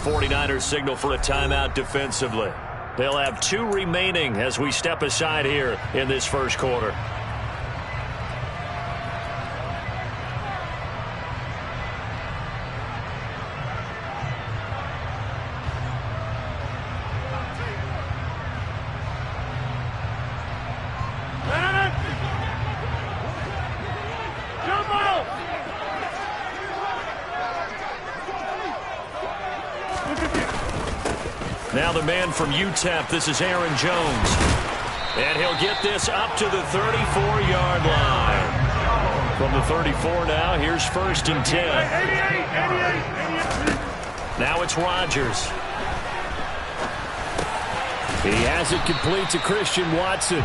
49ers signal for a timeout defensively. They'll have 2 remaining as we step aside here in this first quarter. Now the man from UTEP, this is Aaron Jones. And he'll get this up to the 34-yard line. From the 34 now, here's 1st and 10. Now it's Rodgers. He has it complete to Christian Watson.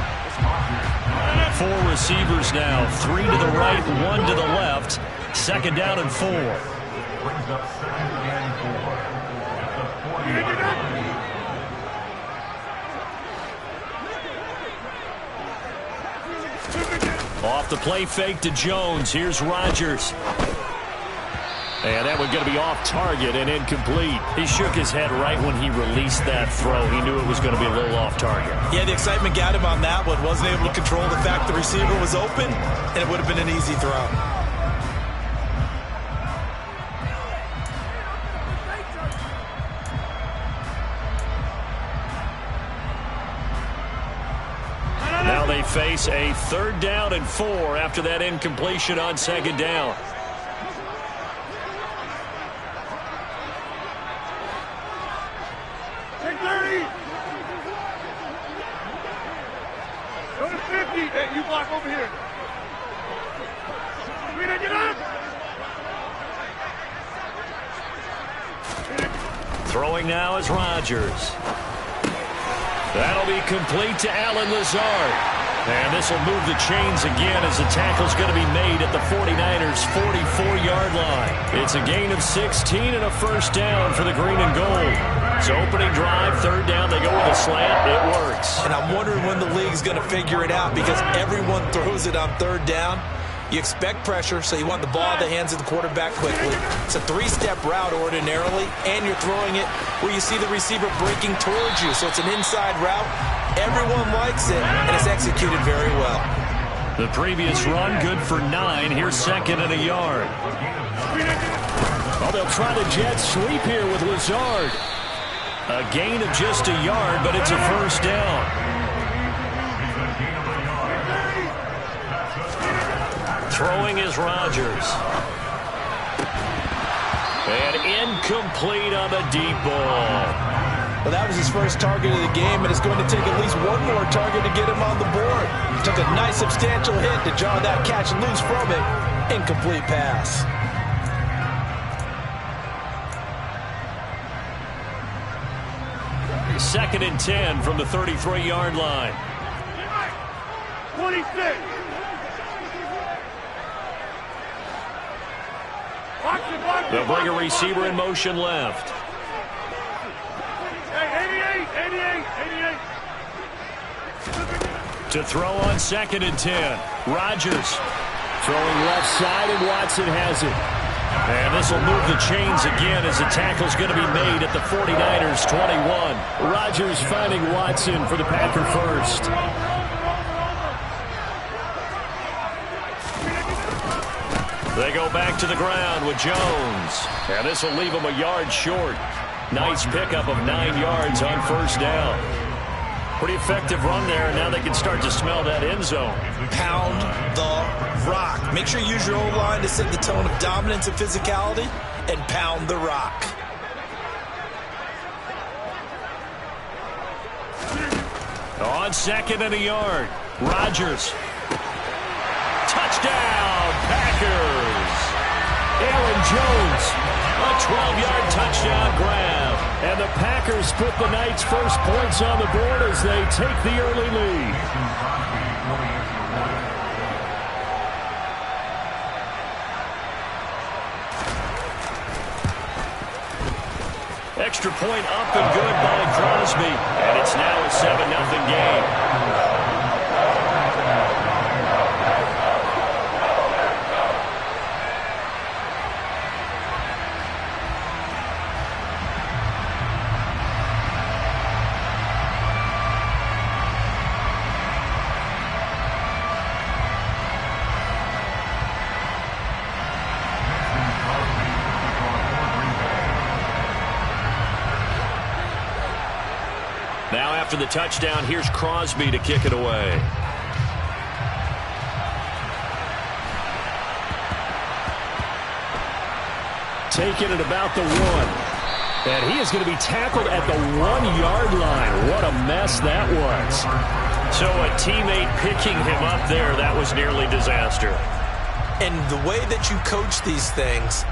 4 receivers now, 3 to the right, 1 to the left. 2nd down and 4. Brings up 2nd and 4. Off the play fake to Jones. Here's Rodgers. And that one going to be off target and incomplete. He shook his head right when he released that throw. He knew it was going to be a little off target. Yeah, the excitement got him on that one. Wasn't able to control the fact the receiver was open, and it would have been an easy throw. Now they face a 3rd down and 4 after that incompletion on 2nd down. Take 30. Go to 50. Hey, you block over here. Get up. Throwing now is Rodgers. That'll be complete to Allen Lazard. And this will move the chains again as the tackle's going to be made at the 49ers' 44-yard line. It's a gain of 16 and a 1st down for the green and gold. So opening drive, 3rd down, they go with a slant. It works. And I'm wondering when the league's going to figure it out because everyone throws it on 3rd down. You expect pressure, so you want the ball in the hands of the quarterback quickly. It's a 3-step route ordinarily, and you're throwing it where you see the receiver breaking towards you. So it's an inside route. Everyone likes it, and it's executed very well. The previous run, good for 9. Here's 2nd and a yard. Oh, they'll try the jet sweep here with Lazard. A gain of just a yard, but it's a 1st down. Throwing is Rodgers. And incomplete on the deep ball. Well, that was his first target of the game, and it's going to take at least one more target to get him on the board. Took a nice substantial hit to jar that catch loose from it. Incomplete pass. Second and 10 from the 33-yard line. 26. They'll bring a receiver in motion left. Hey, 88. To throw on 2nd and 10. Rodgers throwing left side, and Watson has it. And this will move the chains again as the tackle's going to be made at the 49ers' 21. Rodgers finding Watson for the Packer first. They go back to the ground with Jones. And this will leave him a yard short. Nice pickup of 9 yards on 1st down. Pretty effective run there, and now they can start to smell that end zone. Pound the rock. Make sure you use your own line to set the tone of dominance and physicality, and pound the rock. On 2nd and a yard, Rodgers. Touchdown, Packers. Aaron Jones, a 12-yard touchdown grab. And the Packers put the Knights' first points on the board as they take the early lead. Extra point up and good by Crosby. And it's now a 7-0 game. after the touchdown. Here's Crosby to kick it away. Taking it about the 1. And he is going to be tackled at the 1-yard line. What a mess that was. So a teammate picking him up there, that was nearly disaster. And the way that you coach these things,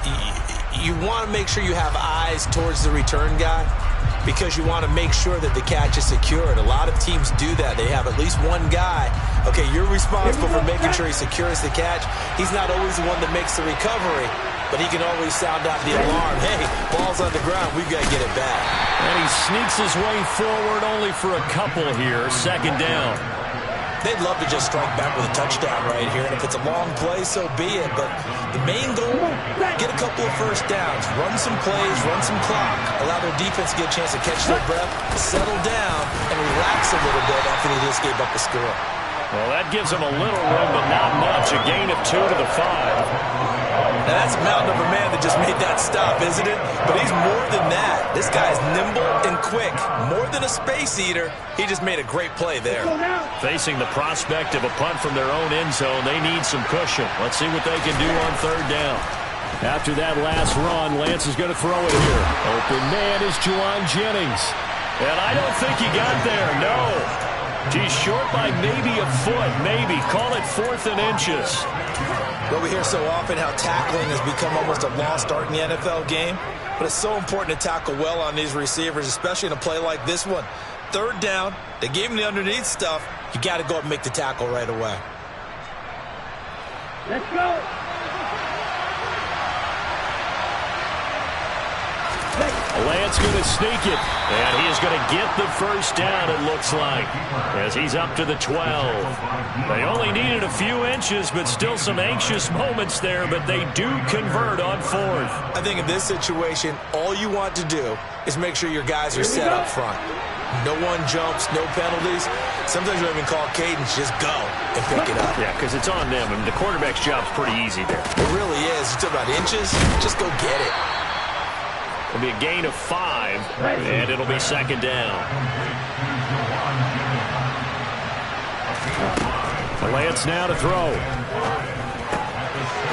you want to make sure you have eyes towards the return guy because you want to make sure that the catch is secured. A lot of teams do that. They have at least one guy. Okay, you're responsible for making sure he secures the catch. He's not always the one that makes the recovery, but he can always sound out the alarm. Hey, ball's on the ground. We've got to get it back. And he sneaks his way forward only for a couple here. Second down. They'd love to just strike back with a touchdown right here, and if it's a long play, so be it. But the main goal, get a couple of first downs, run some plays, run some clock, allow their defense to get a chance to catch their breath, settle down, and relax a little bit after they just gave up a score. Well, that gives them a little room, but not much. A gain of 2 to the 5. Now, that's a mountain of a man that just made that stop, isn't it? But he's more than that. This guy's nimble and quick. More than a space eater, he just made a great play there. Facing the prospect of a punt from their own end zone, they need some cushion. Let's see what they can do on third down. After that last run, Lance is going to throw it here. Open man is Juwan Jennings. And I don't think he got there, no. He's short by maybe a foot, maybe. Call it 4th and inches. Well, we hear so often how tackling has become almost a lost art in the NFL game, but it's so important to tackle well on these receivers, especially in a play like this one. Third down, they gave him the underneath stuff. You got to go up and make the tackle right away. Let's go. Lance going to sneak it, and he is going to get the first down, it looks like, as he's up to the 12. They only needed a few inches, but still some anxious moments there, but they do convert on 4th. I think in this situation, all you want to do is make sure your guys are set up front. No one jumps, no penalties. Sometimes you don't even call cadence, just go and pick it up. Yeah, because it's on them, and the quarterback's job's pretty easy there. It really is. You talk about inches, just go get it. It'll be a gain of 5, and it'll be second down. Lance now to throw.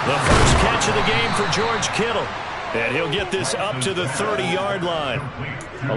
The first catch of the game for George Kittle. And he'll get this up to the 30-yard line.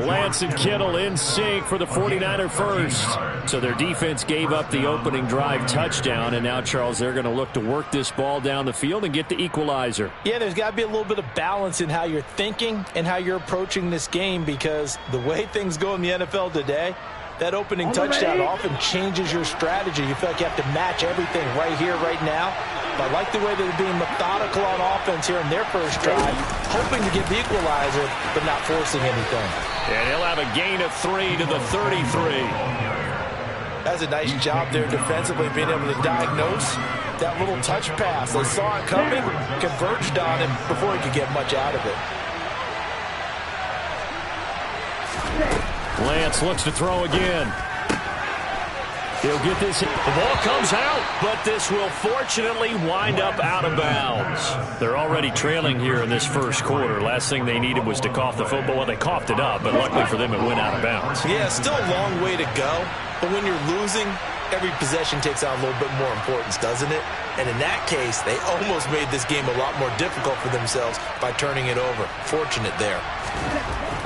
Lance and Kittle in sync for the 49er first. So their defense gave up the opening drive touchdown, and now, Charles, they're going to look to work this ball down the field and get the equalizer. Yeah, there's got to be a little bit of balance in how you're thinking and how you're approaching this game, because the way things go in the NFL today, that opening touchdown often changes your strategy. You feel like you have to match everything right here, right now. But I like the way they're being methodical on offense here in their first drive, hoping to get the equalizer, but not forcing anything. And he'll have a gain of 3 to the 33. That's a nice job there defensively, being able to diagnose that little touch pass. They saw it coming, converged on him before he could get much out of it. Lance looks to throw again. He'll get this. The ball comes out, but this will fortunately wind up out of bounds. They're already trailing here in this first quarter. Last thing they needed was to cough the football. Well, they coughed it up, but luckily for them, it went out of bounds. Yeah, still a long way to go, but when you're losing, every possession takes on a little bit more importance, doesn't it? And in that case, they almost made this game a lot more difficult for themselves by turning it over. Fortunate there.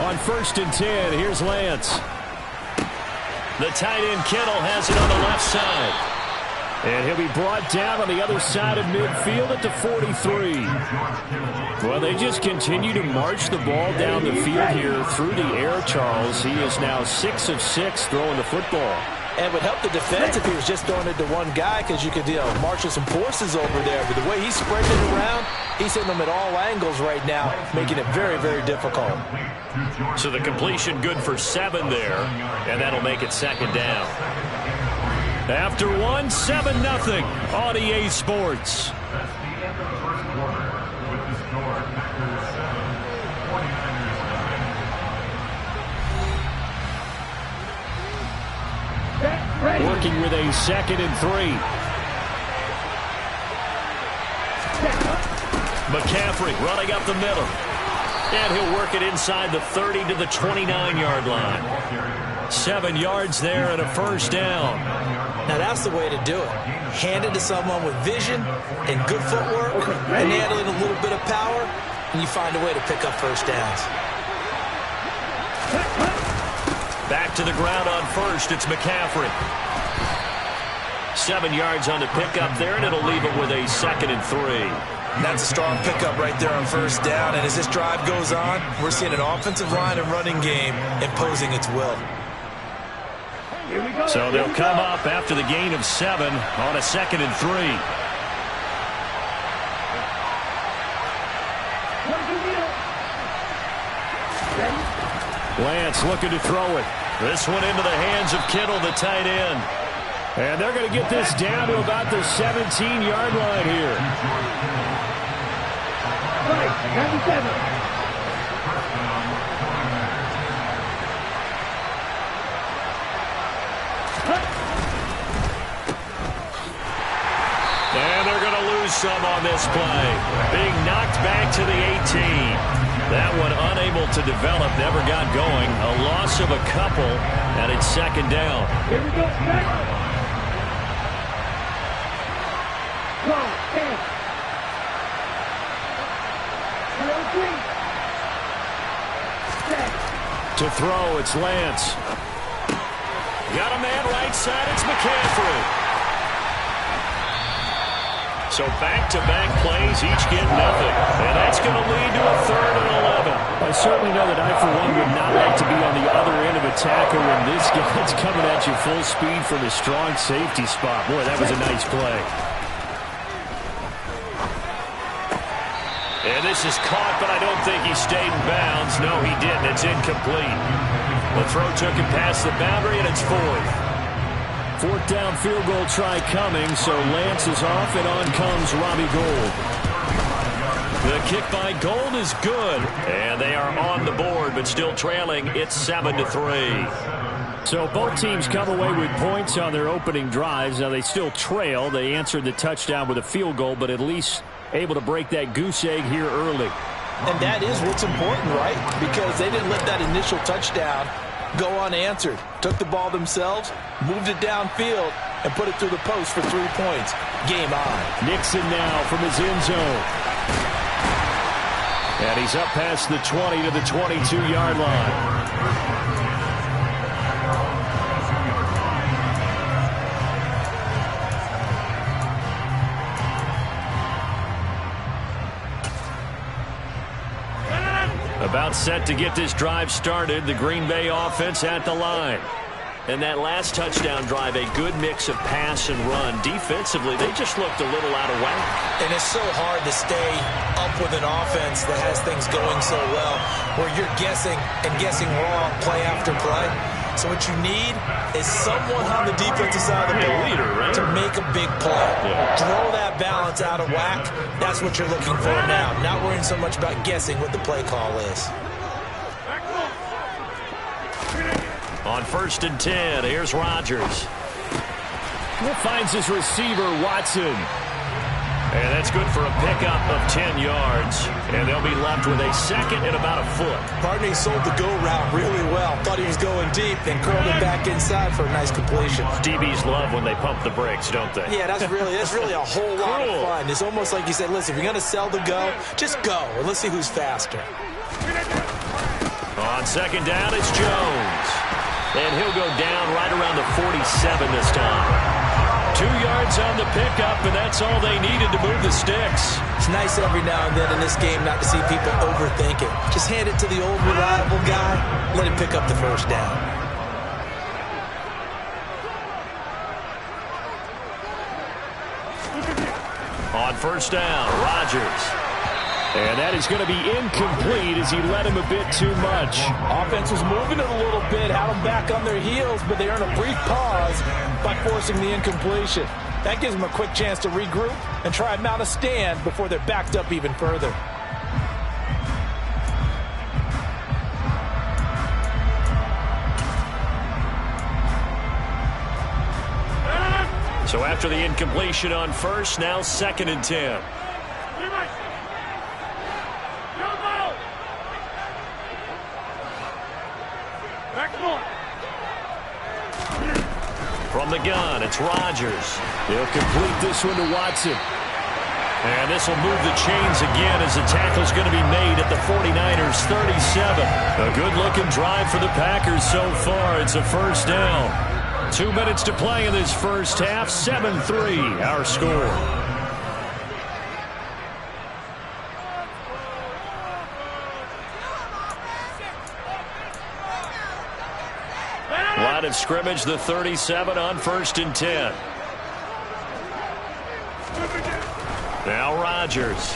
On 1st and 10, here's Lance. The tight end Kittle has it on the left side. And he'll be brought down on the other side of midfield at the 43. Well, they just continue to march the ball down the field here through the air, Charles. He is now 6 of 6 throwing the football. And it would help the defense if he was just throwing it to one guy, because you could, marshal some forces over there. But the way he's spreading it around, he's hitting them at all angles right now, making it very, very difficult. So the completion good for 7 there, and that'll make it second down. After 1, 7-0 on EA Sports. That's the end of the first quarter with the score Packers 7, 49ers 7. Working with a 2nd and 3. McCaffrey running up the middle. And he'll work it inside the 30 to the 29-yard line. 7 yards there and a first down. Now that's the way to do it. Hand it to someone with vision and good footwork and handling a little bit of power, and you find a way to pick up first downs. Back to the ground on first. It's McCaffrey. 7 yards on the pickup there, and it'll leave it with a 2nd and 3. That's a strong pickup right there on first down, and as this drive goes on, we're seeing an offensive line and running game imposing its will. So they'll come up after the gain of 7 on a 2nd and 3. Lance looking to throw it. This one into the hands of Kittle, the tight end. And they're going to get this down to about the 17-yard line here. 97. And they're going to lose some on this play. Being knocked back to the 18. That one unable to develop, never got going. A loss of a couple, and it's 2nd down. Here we go. Go. 10. 3. To throw, it's Lance. Got a man right side, it's McCaffrey. So back-to-back plays, each get nothing. And that's going to lead to a 3rd and 11. I certainly know that I, for one, would not like to be on the other end of a tackle when this guy's coming at you full speed from a strong safety spot. Boy, that was a nice play. And this is caught, but I don't think he stayed in bounds. No, he didn't. It's incomplete. The throw took him past the boundary, and it's 4th. 4th down field goal try coming, so Lance is off, and on comes Robbie Gould. The kick by Gould is good, and they are on the board, but still trailing. It's 7-3. So both teams come away with points on their opening drives. Now they still trail. They answered the touchdown with a field goal, but at least able to break that goose egg here early. And that is what's important, right? Because they didn't let that initial touchdown go unanswered. Took the ball themselves, moved it downfield, and put it through the post for 3 points. Game on. Nixon now from his end zone. And he's up past the 20 to the 22-yard line. About set to get this drive started. The Green Bay offense at the line. And that last touchdown drive, a good mix of pass and run. Defensively, they just looked a little out of whack. And it's so hard to stay up with an offense that has things going so well, where you're guessing and guessing wrong play after play. So what you need is someone on the defensive side of the ball to make a big play. Throw that balance out of whack. That's what you're looking for now. Not worrying so much about guessing what the play call is. On 1st and 10, here's Rodgers. Finds his receiver, Watson. And that's good for a pickup of 10 yards. And they'll be left with a 2nd and about a foot. Pardney sold the go route really well. Thought he was going deep, then curled it back inside for a nice completion. DBs love when they pump the brakes, don't they? Yeah, that's really a whole lot of fun. It's almost like you said, listen, if you're going to sell the go, just go, and let's see who's faster. On 2nd down, it's Jones. And he'll go down right around the 47 this time. 2 yards on the pickup, and that's all they needed to move the sticks. It's nice every now and then in this game not to see people overthink it. Just hand it to the old reliable guy, let him pick up the first down. On 1st down, Rodgers. And that is going to be incomplete as he led him a bit too much. Offense was moving it a little bit, had them back on their heels, but they earn a brief pause by forcing the incompletion. That gives them a quick chance to regroup and try and mount a stand before they're backed up even further. So after the incompletion on 1st, now 2nd and 10. From the gun, it's Rodgers. He'll complete this one to Watson. And this will move the chains again as the tackle's going to be made at the 49ers 37. A good-looking drive for the Packers so far. It's a first down. 2 minutes to play in this first half. 7-3, our score. Line of scrimmage, the 37 on 1st and 10. Now Rodgers.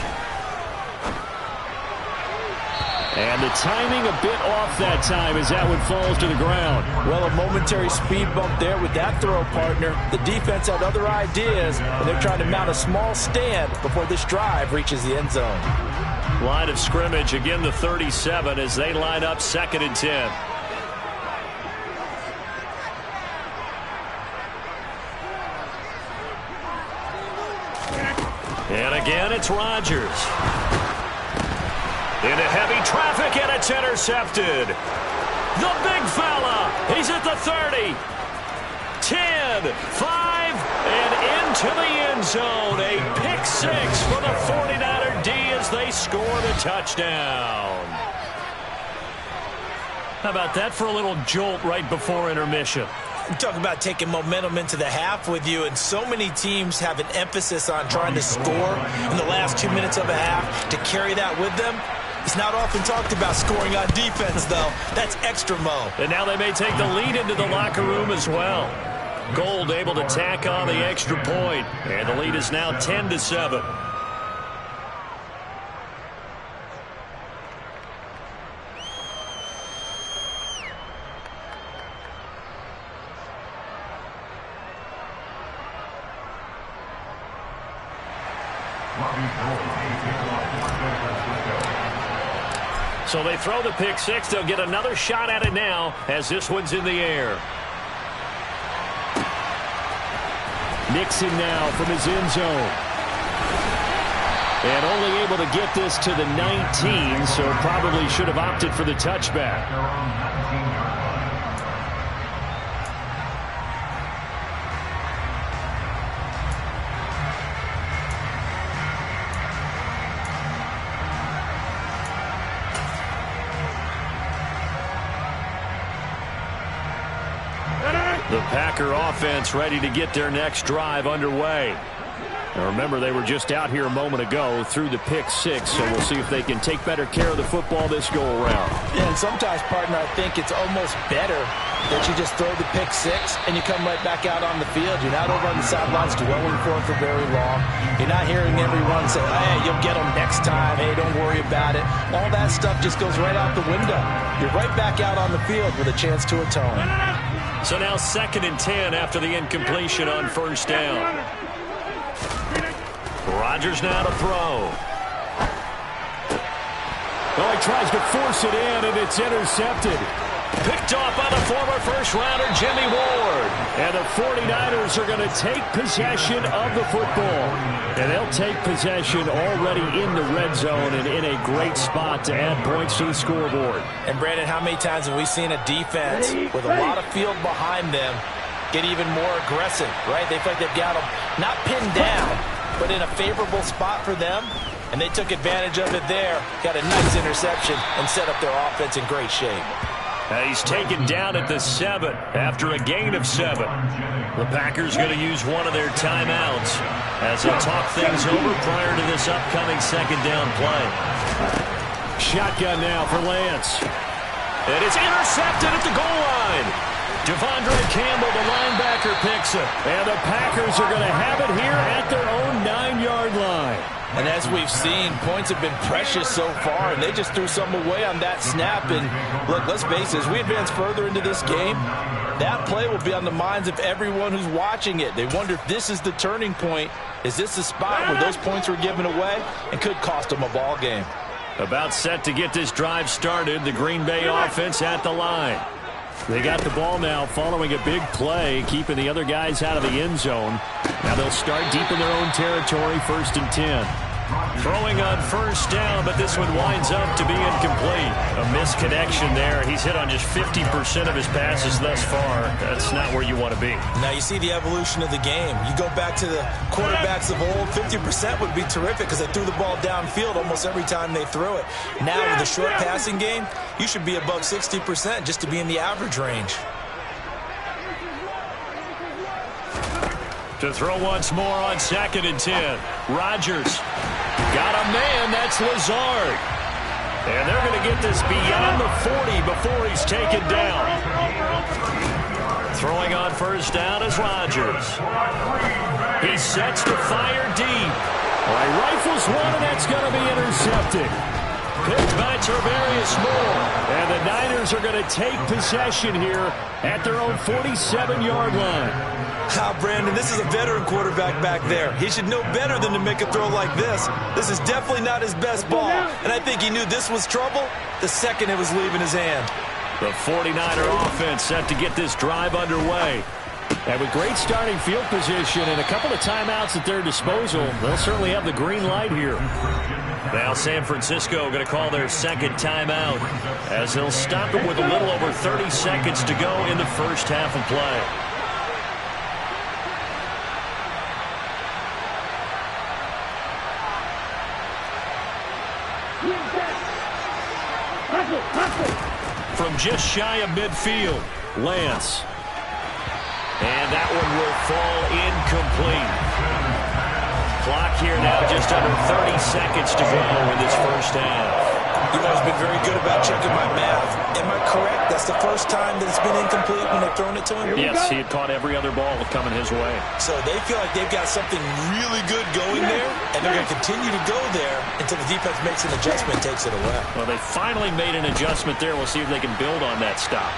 And the timing a bit off that time as that one falls to the ground. Well, a momentary speed bump there with that throw, partner. The defense had other ideas, and they're trying to mount a small stand before this drive reaches the end zone. Line of scrimmage, again the 37 as they line up 2nd and 10. And again, it's Rodgers. Into heavy traffic, and it's intercepted. The big fella. He's at the 30. 10, 5, and into the end zone. A pick six for the 49er D as they score the touchdown. How about that for a little jolt right before intermission? I'm talking about taking momentum into the half with you, and so many teams have an emphasis on trying to score in the last 2 minutes of a half. To carry that with them, it's not often talked about scoring on defense, though. That's extra mo. And now they may take the lead into the locker room as well. Gold able to tack on the extra point, and the lead is now 10-7. So they throw the pick six. They'll get another shot at it now as this one's in the air. Nixon now from his end zone. And only able to get this to the 19, so probably should have opted for the touchback. The Packer offense ready to get their next drive underway. Now remember, they were just out here a moment ago through the pick six, so we'll see if they can take better care of the football this go-around. Yeah, and sometimes, partner, I think it's almost better that you just throw the pick six and you come right back out on the field. You're not over on the sidelines dwelling for it for very long. You're not hearing everyone say, hey, you'll get them next time. Hey, don't worry about it. All that stuff just goes right out the window. You're right back out on the field with a chance to atone. So now 2nd and 10 after the incompletion on first down. Rodgers now to throw. Oh, he tries to force it in, and it's intercepted. Picked off by the former first-rounder Jimmy Ward. And the 49ers are going to take possession of the football. And they'll take possession already in the red zone and in a great spot to add points to the scoreboard. And, Brandon, how many times have we seen a defense with a lot of field behind them get even more aggressive, right? They feel like they've got them not pinned down, but in a favorable spot for them. And they took advantage of it there, got a nice interception, and set up their offense in great shape. He's taken down at the 7 after a gain of 7. The Packers going to use one of their timeouts as they talk things over prior to this upcoming second down play. Shotgun now for Lance. It is intercepted at the goal line. Devondre Campbell, the linebacker, picks it. And the Packers are going to have it here at their own 9-yard line. And as we've seen, points have been precious so far, and they just threw some away on that snap. And look, let's face it, as we advance further into this game, that play will be on the minds of everyone who's watching it. They wonder if this is the turning point. Is this the spot where those points were given away and could cost them a ball game? About set to get this drive started, the Green Bay offense at the line. They got the ball now following a big play, keeping the other guys out of the end zone. Now they'll start deep in their own territory, 1st and 10. Throwing on first down, but this one winds up to be incomplete. A misconnection there. He's hit on just 50% of his passes thus far. That's not where you want to be. Now you see the evolution of the game. You go back to the quarterbacks of old, 50% would be terrific because they threw the ball downfield almost every time they threw it. Now with the short passing game, you should be above 60% just to be in the average range. To throw once more on 2nd and 10. Rodgers got a man. That's Lazard. And they're going to get this beyond the 40 before he's taken down. Throwing on first down is Rodgers. He sets to fire deep. Well, he rifles one, and that's going to be intercepted. Picked by Tarvarius Moore. And the Niners are going to take possession here at their own 47-yard line. Brandon, this is a veteran quarterback back there. He should know better than to make a throw like this. This is definitely not his best ball. And I think he knew this was trouble the second it was leaving his hand. The 49er offense set to get this drive underway. And with great starting field position and a couple of timeouts at their disposal, they'll certainly have the green light here. Now San Francisco going to call their second timeout as they'll stop it with a little over 30 seconds to go in the first half of play. From just shy of midfield, Lance. And that one will fall incomplete. Clock here now just under 30 seconds to go in this first half. You've always been very good about checking my math. Am I correct? That's the first time that it's been incomplete when they've thrown it to him? Yes, he had caught every other ball coming his way. So they feel like they've got something really good going there, and they're going to continue to go there until the defense makes an adjustment and takes it away. Well, they finally made an adjustment there. We'll see if they can build on that stop.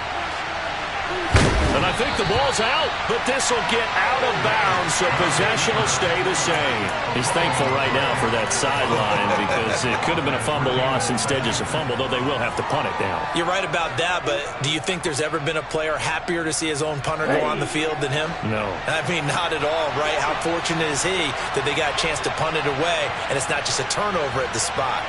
And I think the ball's out, but this will get out of bounds, so possession will stay the same. He's thankful right now for that sideline because it could have been a fumble loss instead just a fumble, though they will have to punt it down. You're right about that, but do you think there's ever been a player happier to see his own punter go on the field than him? No. I mean, not at all, right? How fortunate is he that they got a chance to punt it away, and it's not just a turnover at the spot.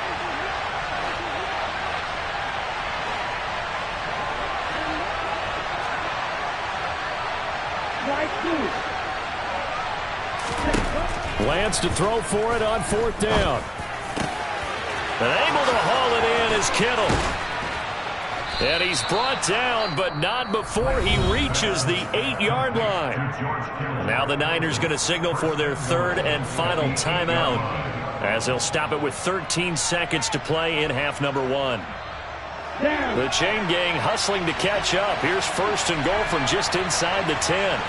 Lance to throw for it on 4th down. And able to haul it in is Kittle. And he's brought down, but not before he reaches the 8-yard line. Now the Niners going to signal for their third and final timeout as they'll stop it with 13 seconds to play in half number 1. The chain gang hustling to catch up. Here's 1st and goal from just inside the 10.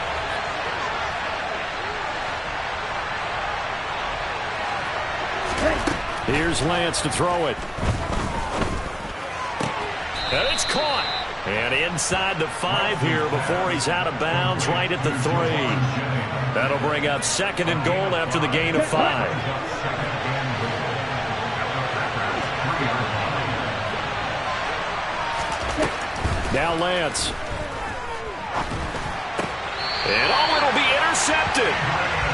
Here's Lance to throw it. And it's caught. And inside the 5 here before he's out of bounds right at the 3. That'll bring up 2nd and goal after the gain of 5. Now Lance. And it'll be intercepted.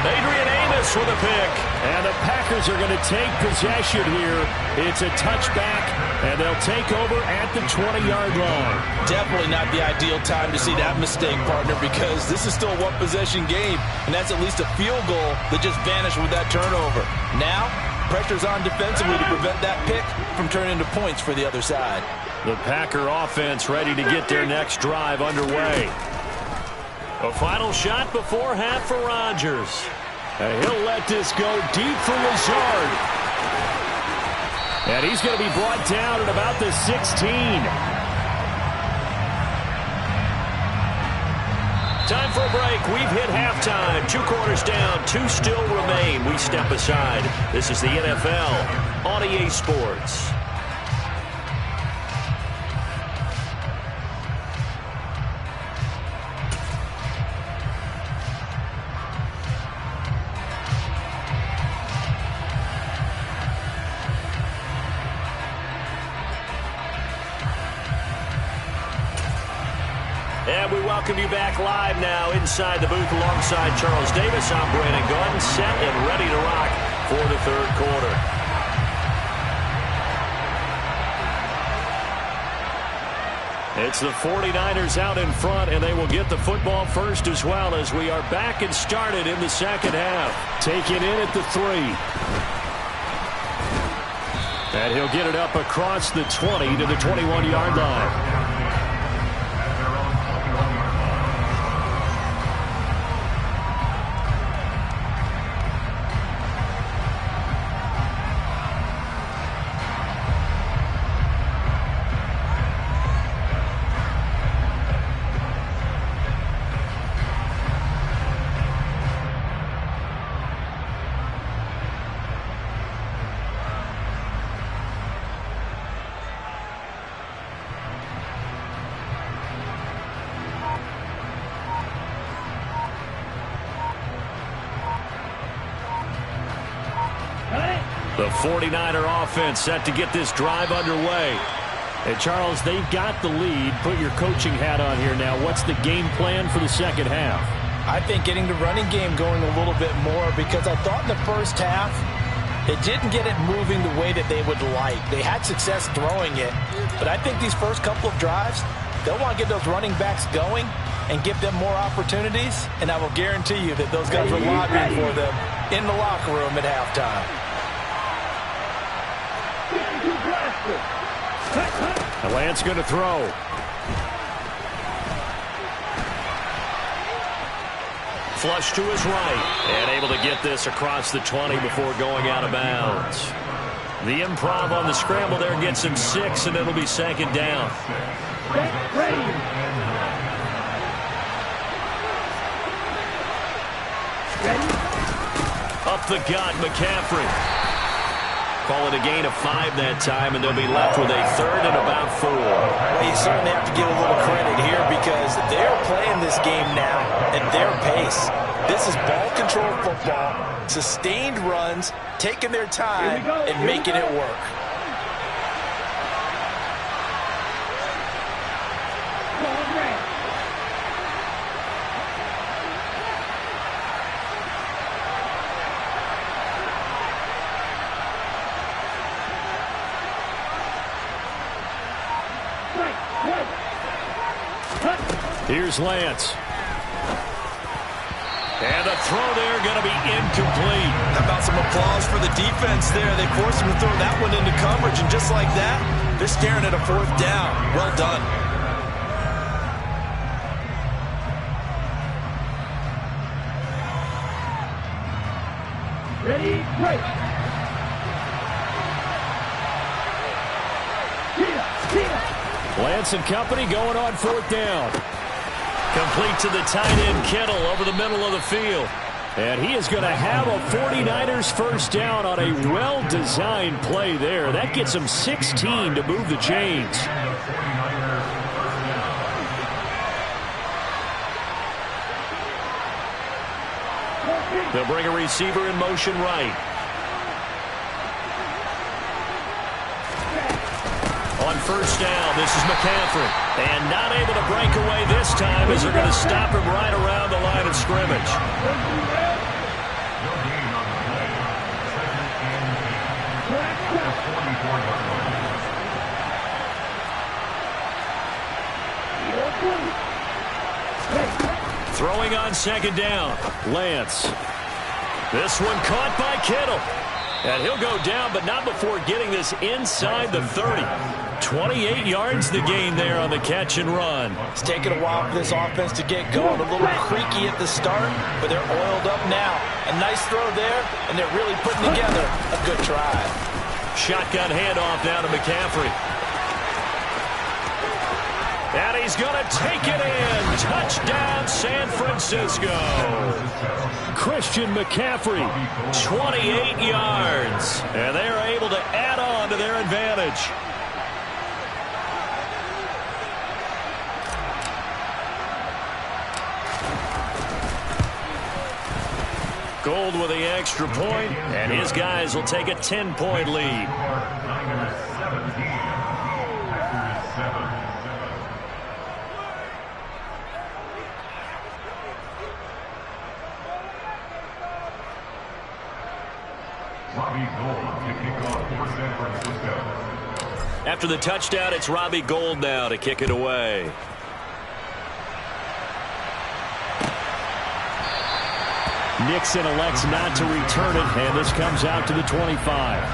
Adrian Amos with a pick. And the Packers are going to take possession here. It's a touchback, and they'll take over at the 20-yard line. Definitely not the ideal time to see that mistake, partner, because this is still a one-possession game, and that's at least a field goal that just vanished with that turnover. Now, pressure's on defensively to prevent that pick from turning into points for the other side. The Packer offense ready to get their next drive underway. A final shot before half for Rodgers. And he'll let this go deep for Lazard. And he's going to be brought down at about the 16. Time for a break. We've hit halftime. 2 quarters down, 2 still remain. We step aside. This is the NFL on EA Sports. And we welcome you back live now inside the booth alongside Charles Davis. I'm Brandon Gordon, set and ready to rock before the third quarter. It's the 49ers out in front, and they will get the football first as well as we are back and started in the second half. Taken in at the 3. And he'll get it up across the 20 to the 21-yard line. The 49er offense set to get this drive underway. And Charles, they've got the lead. Put your coaching hat on here now. What's the game plan for the second half? I think getting the running game going a little bit more, because I thought in the first half it didn't get it moving the way that they would like. They had success throwing it, but I think these first couple of drives, they'll want to get those running backs going and give them more opportunities, and I will guarantee you that those guys were lobbying for them in the locker room at halftime. And Lance going to throw. Flush to his right, and able to get this across the 20 before going out of bounds. The improv on the scramble there gets him 6, and it'll be second down. Up the gut, McCaffrey. Call it a gain of 5 that time, and they'll be left with a third and about 4. Well, you certainly have to give a little credit here because they're playing this game now at their pace. This is ball control football, sustained runs, taking their time and making it work. Here's Lance. And the throw there going to be incomplete. How about some applause for the defense there? They forced him to throw that one into coverage, and just like that, they're staring at a 4th down. Well done. Ready, break. Lance and company going on 4th down. Complete to the tight end, Kittle, over the middle of the field. And he is going to have a 49ers first down on a well-designed play there. That gets him 16 to move the chains. They'll bring a receiver in motion right. On first down, this is McCaffrey. And not able to break away this time as they're going to stop him right around the line of scrimmage. Throwing on second down, Lance. This one caught by Kittle. And he'll go down, but not before getting this inside the 30. 28 yards the gain there on the catch and run. It's taken a while for this offense to get going. A little creaky at the start, but they're oiled up now. A nice throw there, and they're really putting together a good drive. Shotgun handoff down to McCaffrey. And he's going to take it in. Touchdown, San Francisco. Christian McCaffrey. 28 yards. And they are able to add on to their advantage. Gold with the extra point, and his guys will take a 10-point lead. Robbie Gould to kick off for San Francisco. After the touchdown, it's Robbie Gould now to kick it away. Nixon elects not to return it, and this comes out to the 25.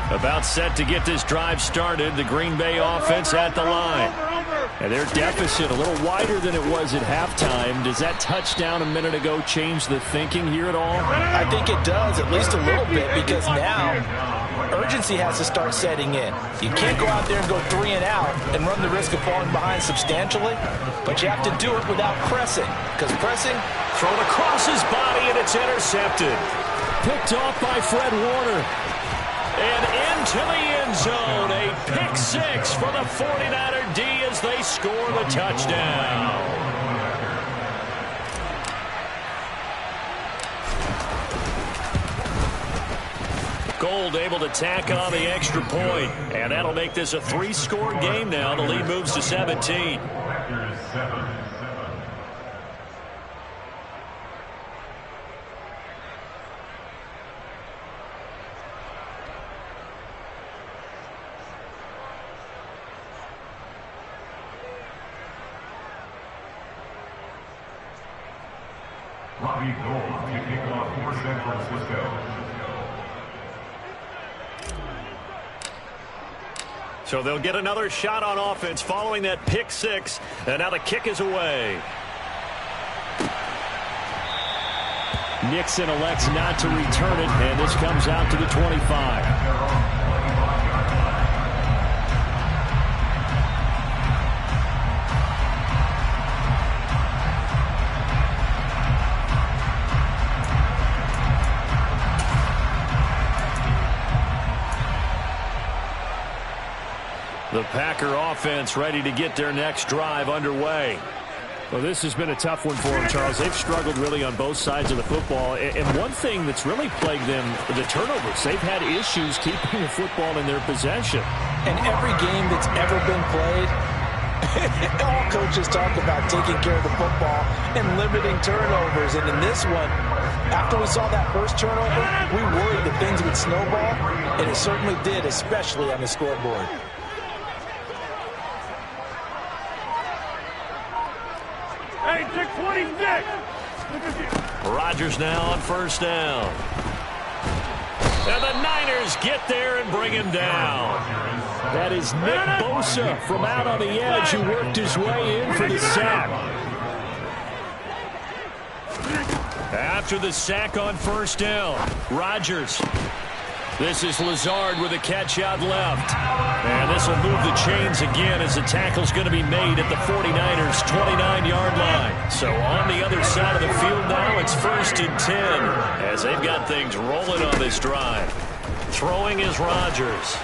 About set to get this drive started. The Green Bay offense at the line. And their deficit a little wider than it was at halftime. Does that touchdown a minute ago change the thinking here at all? I think it does, at least a little bit, because now urgency has to start setting in. You can't go out there and go 3 and out and run the risk of falling behind substantially, but you have to do it without pressing, because pressing... Thrown across his body, and it's intercepted. Picked off by Fred Warner. And into the end zone, a pick 6 for the 49er D as they score the touchdown. Gould able to tack on the extra point, and that'll make this a 3-score game now. The lead moves to 17. Robbie Gould to kick off for San Francisco. So they'll get another shot on offense following that pick 6, and now the kick is away. Nixon elects not to return it, and this comes out to the 25. The Packer offense ready to get their next drive underway. Well, this has been a tough one for them, Charles. They've struggled really on both sides of the football. And one thing that's really plagued them, the turnovers. They've had issues keeping the football in their possession. And every game that's ever been played, all coaches talk about taking care of the football and limiting turnovers. And in this one, after we saw that first turnover, we worried that things would snowball, and it certainly did, especially on the scoreboard. Hey, pick 26. Rodgers now on first down. And the Niners get there and bring him down. That is Nick Bosa from out on the edge who worked his way in for the sack. After the sack on first down, Rodgers. This is Lazard with a catch out left. And this will move the chains again as the tackle's going to be made at the 49ers' 29-yard line. So on the other side of the field now, it's 1st and 10 as they've got things rolling on this drive. Throwing is Rodgers.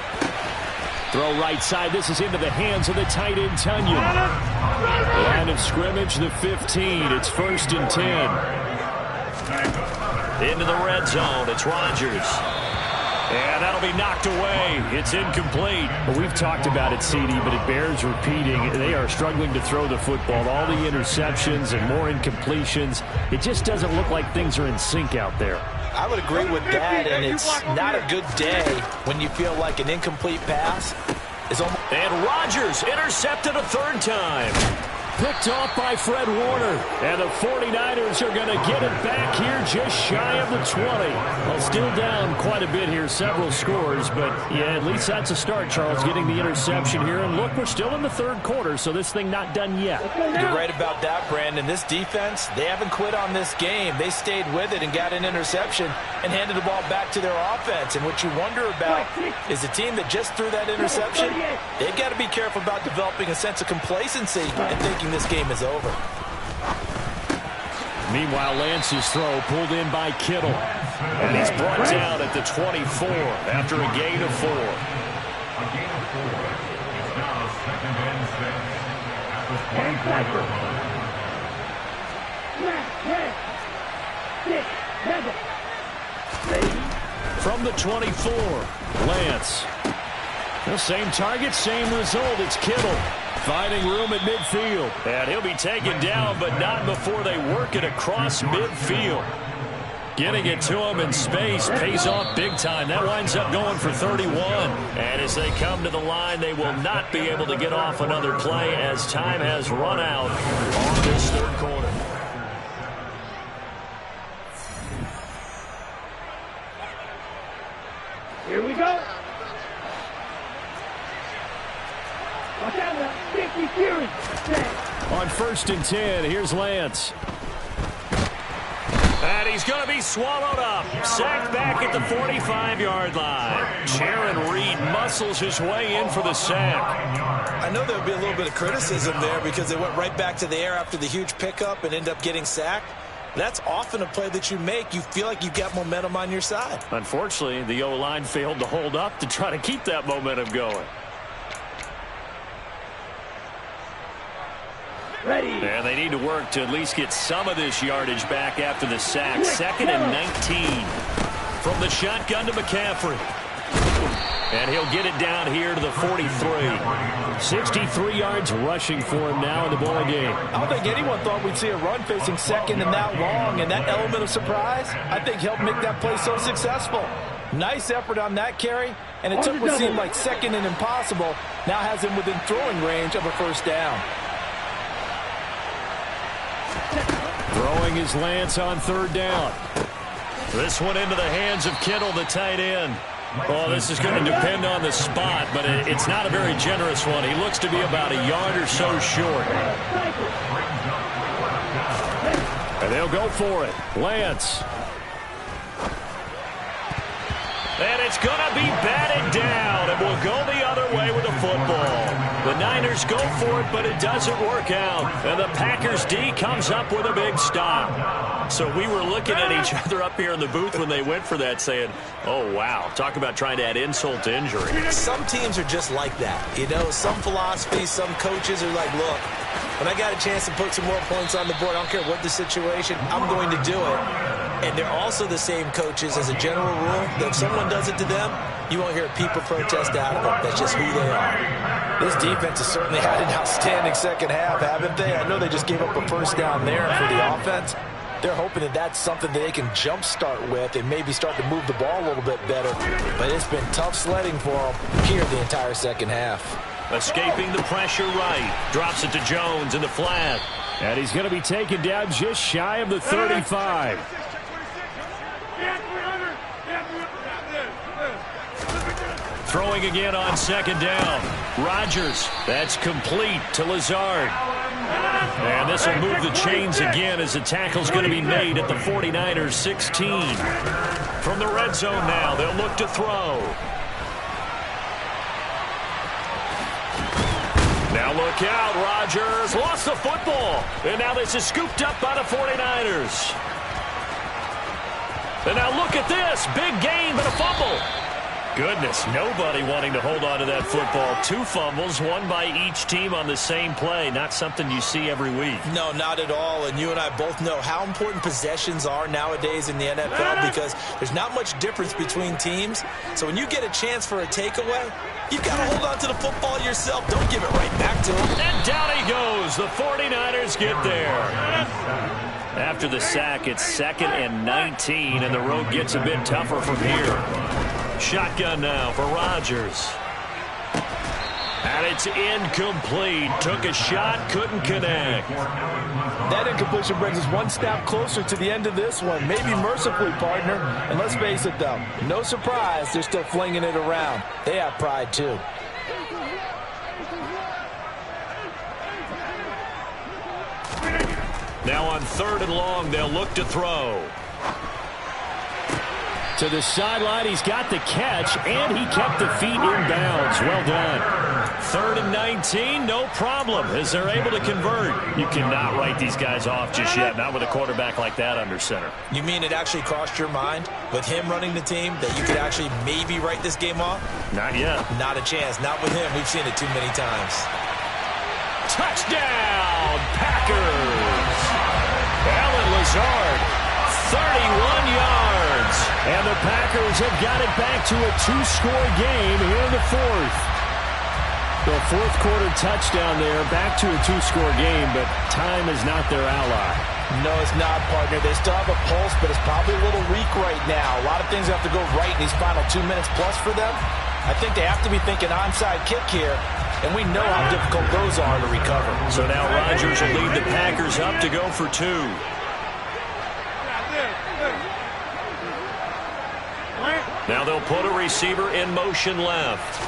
Throw right side. This is into the hands of the tight end, Tunyon. Line of scrimmage, the 15. It's 1st and 10. Into the red zone. It's Rodgers. And that'll be knocked away. It's incomplete. Well, we've talked about it, CD, but it bears repeating. They are struggling to throw the football. All the interceptions and more incompletions. It just doesn't look like things are in sync out there. I would agree with that, and it's not a good day when you feel like an incomplete pass is almost... And Rodgers intercepted a 3rd time. Picked off by Fred Warner. And the 49ers are going to get it back here just shy of the 20. Well, still down quite a bit here, several scores, but yeah, at least that's a start, Charles, getting the interception here. And look, we're still in the 3rd quarter, so this thing not done yet. You're right about that, Brandon. This defense, they haven't quit on this game. They stayed with it and got an interception and handed the ball back to their offense. And what you wonder about is the team that just threw that interception, they've got to be careful about developing a sense of complacency and thinking this game is over. Meanwhile, Lance's throw pulled in by Kittle. And he's brought down at the 24 after a gain of 4. A gain of 4. It's now 2nd and 6 at From the 24, Lance. The same target, same result. It's Kittle finding room at midfield. And he'll be taken down, but not before they work it across midfield. Getting it to him in space pays off big time. That winds up going for 31. And as they come to the line, they will not be able to get off another play as time has run out on this third quarter. Here we go. Watch out now. 50 Fury. On 1st and 10, here's Lance. And he's going to be swallowed up. Sacked back at the 45-yard line. Jaron Reed muscles his way in for the sack. I know there would be a little bit of criticism there because they went right back to the air after the huge pickup and end up getting sacked. That's often a play that you make. You feel like you've got momentum on your side. Unfortunately, the O-line failed to hold up to try to keep that momentum going. Ready. And they need to work to at least get some of this yardage back after the sack. 2nd and 19. From the shotgun to McCaffrey. And he'll get it down here to the 43. 63 yards rushing for him now in the ball game. I don't think anyone thought we'd see a run facing 2nd and that long, and that element of surprise, I think, helped make that play so successful. Nice effort on that carry, and it took what seemed like 2nd and impossible, now has him within throwing range of a 1st down. Throwing his Lance on 3rd down. This one into the hands of Kittle, the tight end. Oh, this is going to depend on the spot, but it's not a very generous one. He looks to be about a yard or so short. And they'll go for it. Lance. And it's going to be batted down. It will go the other way with the football. The Niners go for it, but it doesn't work out. And the Packers D comes up with a big stop. So we were looking at each other up here in the booth when they went for that saying, oh, wow, talk about trying to add insult to injury. Some teams are just like that. You know, some philosophies, some coaches are like, look, when I got a chance to put some more points on the board, I don't care what the situation, I'm going to do it. And they're also the same coaches as a general rule that if someone does it to them, you won't hear a peep of protest out of them. That's just who they are. This defense has certainly had an outstanding 2nd half, haven't they? I know they just gave up a 1st down there for the offense. They're hoping that that's something that they can jumpstart with and maybe start to move the ball a little bit better. But it's been tough sledding for them here the entire 2nd half. Escaping the pressure right. Drops it to Jones in the flat. And he's going to be taken down just shy of the 35. Throwing again on 2nd down. Rodgers. That's complete to Lazard. And this will move the chains again as the tackle's going to be made at the 49ers 16. From the red zone now, they'll look to throw. Now look out, Rodgers lost the football. And now this is scooped up by the 49ers. And now look at this, big gain but a fumble. Goodness, nobody wanting to hold on to that football. 2 fumbles, one by each team on the same play. Not something you see every week. No, not at all. And you and I both know how important possessions are nowadays in the NFL because there's not much difference between teams. So when you get a chance for a takeaway, you've got to hold on to the football yourself. Don't give it right back to him. And down he goes. The 49ers get there. After the sack, it's 2nd and 19, and the road gets a bit tougher from here. Shotgun now for Rodgers. And it's incomplete. Took a shot, couldn't connect. That incompletion brings us one step closer to the end of this one. Maybe mercifully, partner. And let's face it, though, no surprise, they're still flinging it around. They have pride, too. Now on 3rd and long, they'll look to throw. To the sideline, he's got the catch, and he kept the feet in bounds. Well done. 3rd and 19, no problem, as they're able to convert. You cannot write these guys off just yet, not with a quarterback like that under center. You mean it actually crossed your mind with him running the team that you could actually maybe write this game off? Not yet. Not a chance. Not with him. We've seen it too many times. Touchdown, Packers! Alan Lazard, 31 yards. And the Packers have got it back to a 2-score game here in the fourth. The fourth quarter touchdown there, back to a 2-score game, but time is not their ally. No, it's not, partner. They still have a pulse, but it's probably a little weak right now. A lot of things have to go right in these final 2 minutes plus for them. I think they have to be thinking onside kick here, and we know how difficult those are to recover. So now Rodgers will lead the Packers up to go for 2. Now they'll put a receiver in motion left.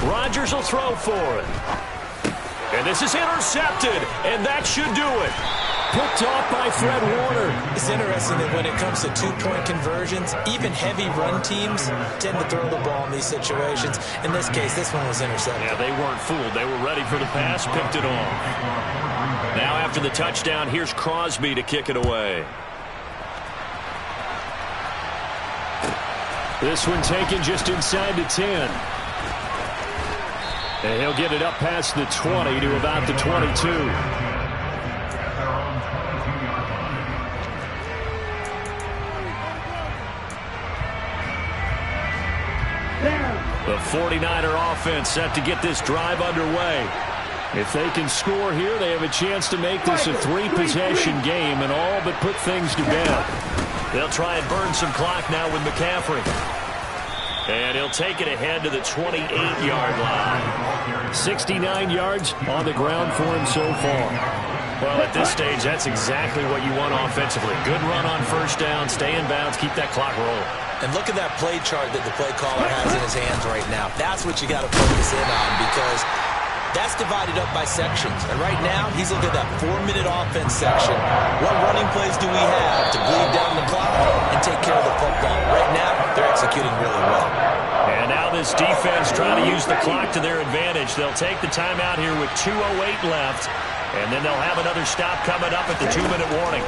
Rodgers will throw for it. And this is intercepted, and that should do it. Picked off by Fred Warner. It's interesting that when it comes to two-point conversions, even heavy run teams tend to throw the ball in these situations. In this case, this one was intercepted. Yeah, they weren't fooled. They were ready for the pass, picked it off. Now after the touchdown, here's Crosby to kick it away. This one taken just inside the 10. And he'll get it up past the 20 to about the 22. The 49er offense set to get this drive underway. If they can score here, they have a chance to make this a 3-possession game and all but put things to bed. They'll try and burn some clock now with McCaffrey. And he'll take it ahead to the 28-yard line. 69 yards on the ground for him so far. Well, at this stage, that's exactly what you want offensively. Good run on first down, stay in bounds, keep that clock rolling. And look at that play chart that the play caller has in his hands right now. That's what you got to focus in on, because that's divided up by sections. And right now, he's looking at that 4-minute offense section. What running plays do we have to bleed down the clock and take care of the football? Right now, they're executing really well. And now this defense trying to use the clock to their advantage. They'll take the timeout here with 2:08 left. And then they'll have another stop coming up at the 2-minute warning.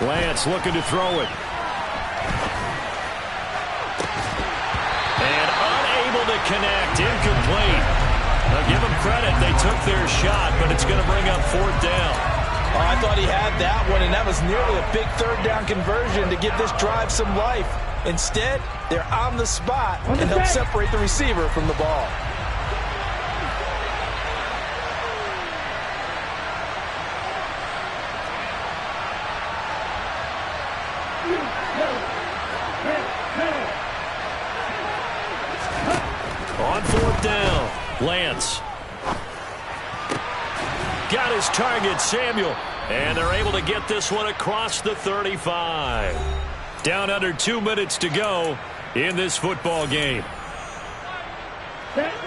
Lance looking to throw it. And unable to connect. Incomplete. Now give them credit. They took their shot, but it's going to bring up 4th down. Oh, I thought he had that one, and that was nearly a big 3rd down conversion to give this drive some life. Instead, they're on the spot and help separate the receiver from the ball. On 4th down, Lance. Got his target, Samuel. And they're able to get this one across the 35. Down under 2 minutes to go in this football game.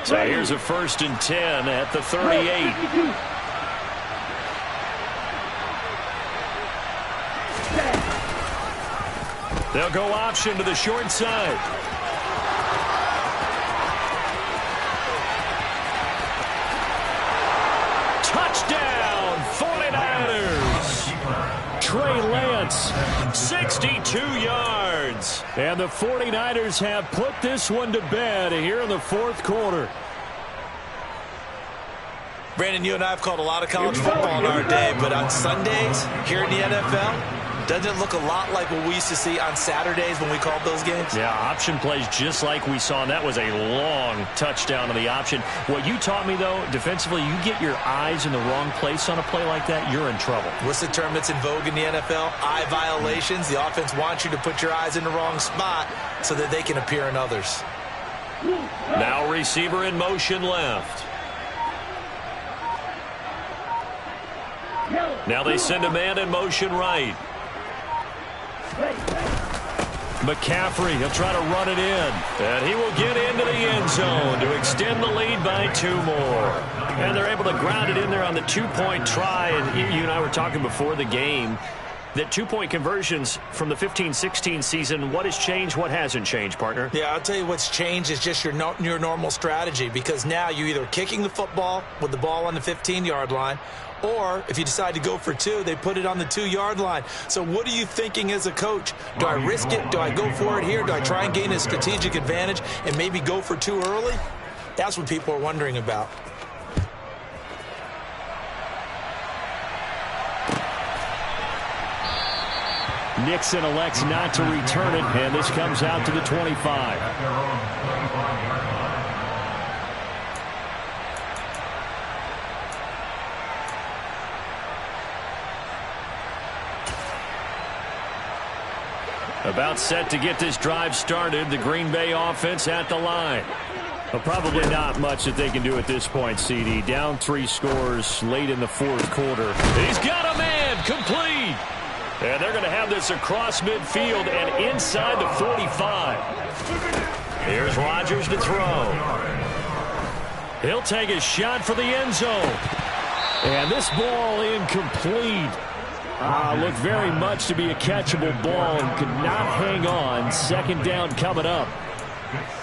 So here's a 1st and 10 at the 38. They'll go option to the short side. Touchdown, 49ers. Trey Lance, 62 yards. And the 49ers have put this one to bed here in the 4th quarter. Brandon, you and I have called a lot of college football in our day, but on Sundays here in the NFL, doesn't it look a lot like what we used to see on Saturdays when we called those games? Yeah, option plays just like we saw, and that was a long touchdown on the option. What you taught me, though, defensively, you get your eyes in the wrong place on a play like that, you're in trouble. What's the term that's in vogue in the NFL? Eye violations. The offense wants you to put your eyes in the wrong spot so that they can appear in others. Now receiver in motion left. Now they send a man in motion right. McCaffrey, he'll try to run it in. And he will get into the end zone to extend the lead by 2 more. And they're able to ground it in there on the 2-point try. And you and I were talking before the game that 2-point conversions from the 15-16 season, what has changed, what hasn't changed, partner? Yeah, I'll tell you what's changed is just your normal strategy, because now you're either kicking the football with the ball on the 15-yard line, or if you decide to go for 2, they put it on the 2-yard line. So what are you thinking as a coach? Do I risk it? Do I go for it here? Do I try and gain a strategic advantage and maybe go for 2 early? That's what people are wondering about. Nixon elects not to return it, and this comes out to the 25. At their own 25-yard line. About set to get this drive started. The Green Bay offense at the line. Well, probably not much that they can do at this point, CD. Down 3 scores late in the fourth quarter. He's got a man, complete. And they're going to have this across midfield and inside the 45. Here's Rodgers to throw. He'll take a shot for the end zone. And this ball incomplete. Looked very much to be a catchable ball and could not hang on. Second down coming up.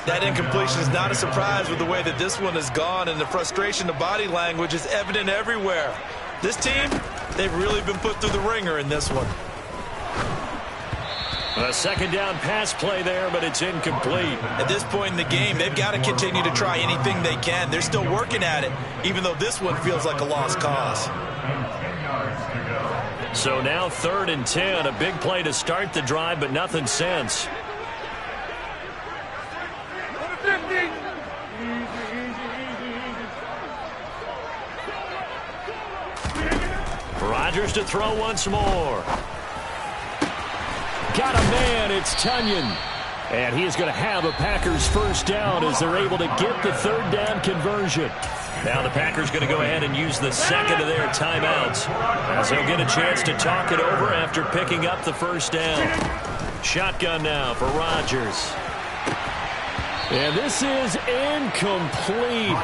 That incompletion is not a surprise with the way that this one has gone, and the frustration, the body language is evident everywhere. This team, they've really been put through the ringer in this one. A second down pass play there, but it's incomplete. At this point in the game, they've got to continue to try anything they can. They're still working at it, even though this one feels like a lost cause. And 10 yards to go. So now 3rd and 10. A big play to start the drive, but nothing since. Rodgers to throw once more. Got a man, it's Tunyon. And he is going to have a Packers first down as they're able to get the 3rd down conversion. Now the Packers going to go ahead and use the second of their timeouts as they'll get a chance to talk it over after picking up the first down. Shotgun now for Rodgers. And this is incomplete.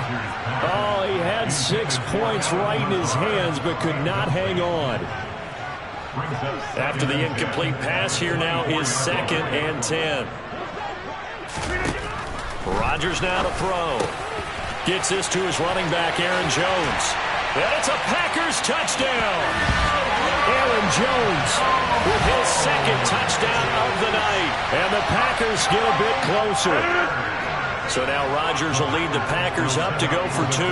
Oh, he had 6 points right in his hands but could not hang on. After the incomplete pass, here now is 2nd and 10. Rodgers now to throw. Gets this to his running back, Aaron Jones. And it's a Packers touchdown. Aaron Jones with his 2nd touchdown of the night. And the Packers get a bit closer. So now Rodgers will lead the Packers up to go for 2.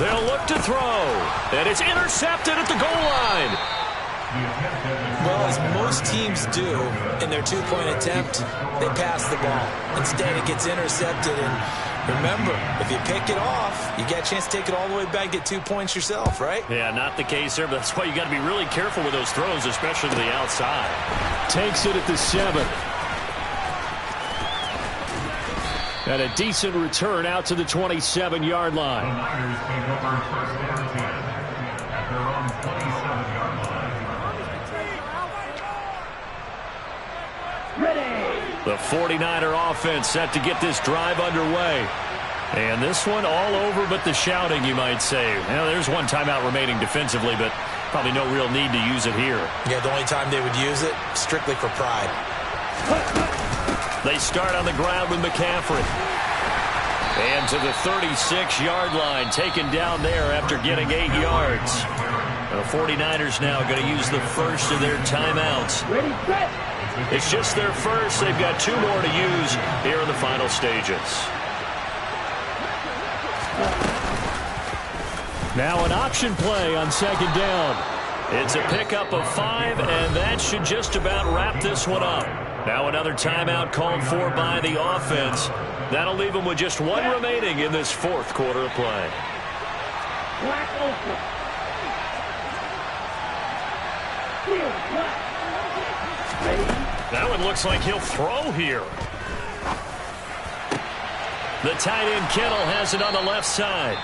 They'll look to throw. And it's intercepted at the goal line. Well, as most teams do in their 2-point attempt, they pass the ball. Instead, it gets intercepted. And remember, if you pick it off, you get a chance to take it all the way back, get 2 points yourself, right? Yeah, not the case there, but that's why you got to be really careful with those throws, especially to the outside. Takes it at the 7. And a decent return out to the 27-yard line. The Niners take over 1st and 10 at their own 27-yard line. The 49er offense set to get this drive underway. And this one all over but the shouting, you might say. Well, there's one timeout remaining defensively, but probably no real need to use it here. Yeah, the only time they would use it, strictly for pride. They start on the ground with McCaffrey. And to the 36-yard line, taken down there after getting 8 yards. The 49ers now going to use the first of their timeouts. It's just their first. They've got 2 more to use here in the final stages. Now an option play on 2nd down. It's a pickup of 5, and that should just about wrap this one up. Now another timeout called for by the offense. That'll leave them with just 1 remaining in this 4th quarter of play. That one looks like he'll throw here. The tight end Kittle has it on the left side.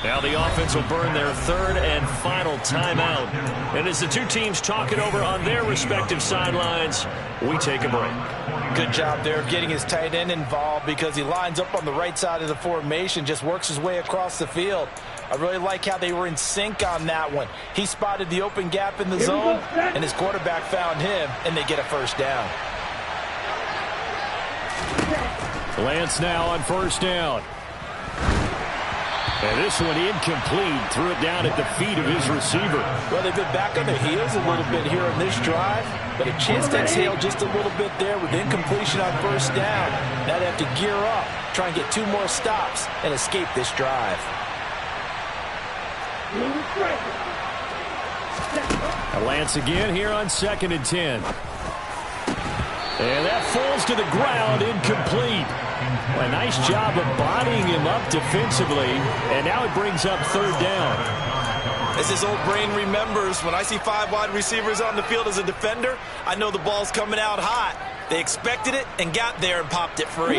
Now the offense will burn their 3rd and final timeout. And as the 2 teams talk it over on their respective sidelines, we take a break. Good job there of getting his tight end involved because he lines up on the right side of the formation, just works his way across the field. I really like how they were in sync on that one. He spotted the open gap in the zone, and his quarterback found him, and they get a first down. Lance now on 1st down. And this one incomplete. Threw it down at the feet of his receiver. Well, they've been back on their heels a little bit here on this drive, but a chance to exhale just a little bit there with incompletion on 1st down. Now they have to gear up, try and get 2 more stops, and escape this drive. Lance again here on 2nd and 10. And that falls to the ground, incomplete. A nice job of bodying him up defensively, and now it brings up 3rd down. As his old brain remembers, when I see 5 wide receivers on the field as a defender, I know the ball's coming out hot. They expected it and got there and popped it free.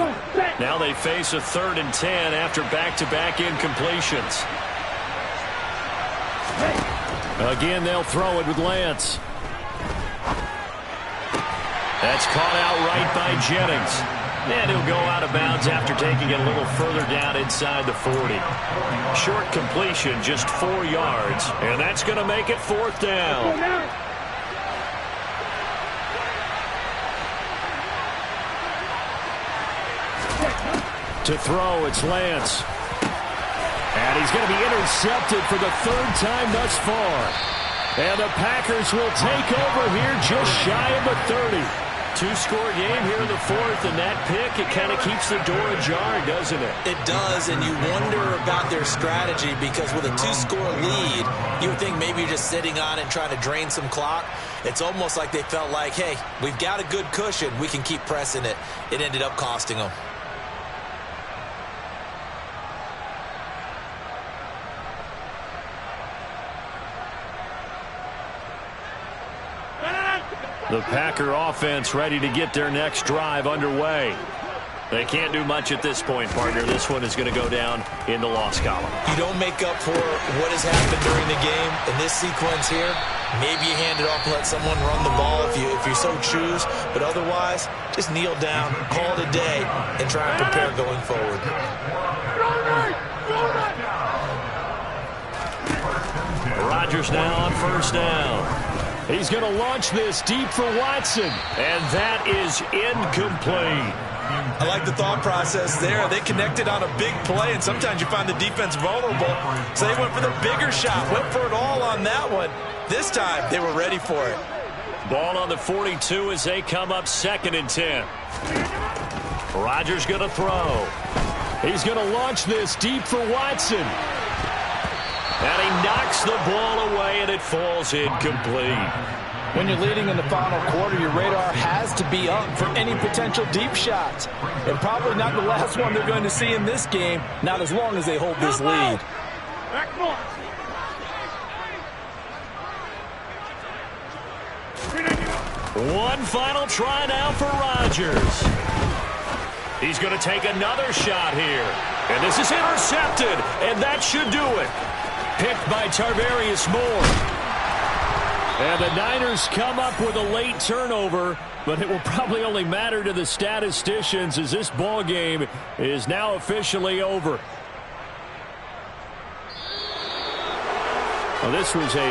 Now they face a 3rd and 10 after back-to-back incompletions. Again, they'll throw it with Lance. That's caught out right by Jennings. And he'll go out of bounds after taking it a little further down inside the 40. Short completion, just 4 yards. And that's going to make it 4th down. To throw, it's Lance. And he's going to be intercepted for the 3rd time thus far. And the Packers will take over here just shy of the 30. 2-score game here in the 4th, and that pick, it kind of keeps the door ajar, doesn't it? It does, and you wonder about their strategy because with a 2-score lead, you would think maybe you're just sitting on it and trying to drain some clock. It's almost like they felt like, hey, we've got a good cushion. We can keep pressing it. It ended up costing them. The Packer offense ready to get their next drive underway. They can't do much at this point, partner. This one is going to go down in the loss column. You don't make up for what has happened during the game. In this sequence here, maybe you hand it off and let someone run the ball if you so choose. But otherwise, just kneel down, call it a day, and try and prepare going forward. Rodgers now on 1st down. He's going to launch this deep for Watson, and that is incomplete. I like the thought process there. They connected on a big play, and sometimes you find the defense vulnerable. So they went for the bigger shot, went for it all on that one. This time, they were ready for it. Ball on the 42 as they come up 2nd and 10. Rodgers going to throw. He's going to launch this deep for Watson. And he knocks the ball away, and it falls incomplete. When you're leading in the final quarter, your radar has to be up for any potential deep shots. And probably not the last one they're going to see in this game, not as long as they hold this lead. One final try now for Rodgers. He's going to take another shot here. And this is intercepted, and that should do it. Picked by Tarvarius Moore. And the Niners come up with a late turnover, but it will probably only matter to the statisticians as this ball game is now officially over. Well, this was a